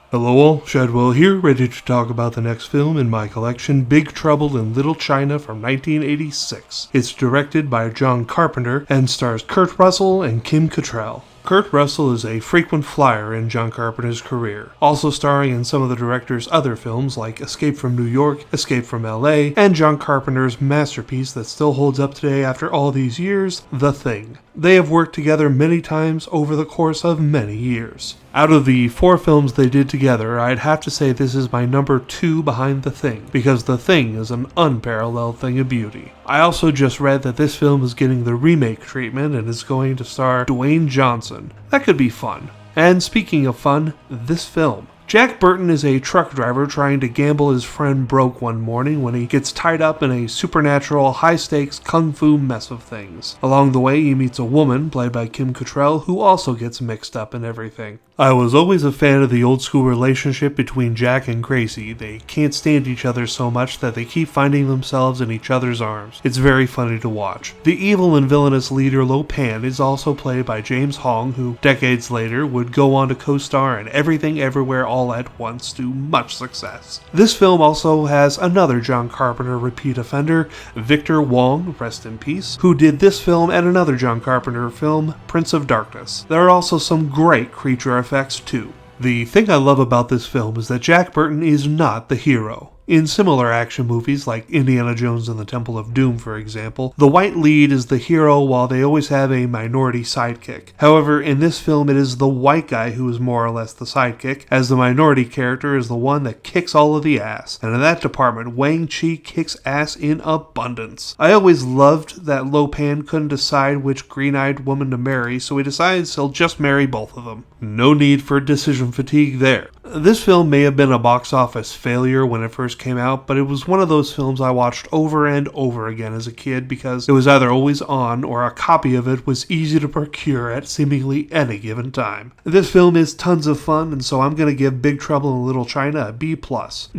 Hello all, Shadwell here, ready to talk about the next film in my collection, Big Trouble in Little China from 1986. It's directed by John Carpenter and stars Kurt Russell and Kim Cattrall. Kurt Russell is a frequent flyer in John Carpenter's career, also starring in some of the director's other films like Escape from New York, Escape from LA, and John Carpenter's masterpiece that still holds up today after all these years, The Thing. They have worked together many times over the course of many years. Out of the 4 films they did together, I'd have to say this is my number 2 behind The Thing, because The Thing is an unparalleled thing of beauty. I also just read that this film is getting the remake treatment and is going to star Dwayne Johnson. That could be fun. And speaking of fun, this film. Jack Burton is a truck driver trying to gamble his friend broke one morning when he gets tied up in a supernatural, high-stakes kung fu mess of things. Along the way, he meets a woman, played by Kim Cattrall, who also gets mixed up in everything. I was always a fan of the old-school relationship between Jack and Gracie. They can't stand each other so much that they keep finding themselves in each other's arms. It's very funny to watch. The evil and villainous leader Lo Pan is also played by James Hong, who decades later would go on to co-star in Everything Everywhere All at Once to much success. This film also has another John Carpenter repeat offender, Victor Wong, rest in peace, who did this film and another John Carpenter film, Prince of Darkness. There are also some great creature effects too. The thing I love about this film is that Jack Burton is not the hero. In similar action movies like Indiana Jones and the Temple of Doom, for example, the white lead is the hero while they always have a minority sidekick. However, in this film it is the white guy who is more or less the sidekick, as the minority character is the one that kicks all of the ass. And in that department, Wang Chi kicks ass in abundance. I always loved that Lo Pan couldn't decide which green-eyed woman to marry, so he decides he'll just marry both of them. No need for decision fatigue there. This film may have been a box office failure when it first came out, but it was one of those films I watched over and over again as a kid because it was either always on or a copy of it was easy to procure at seemingly any given time. This film is tons of fun, and so I'm going to give Big Trouble in Little China a B+.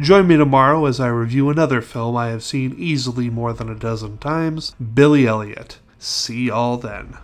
Join me tomorrow as I review another film I have seen easily more than a dozen times, Billy Elliot. See y'all then.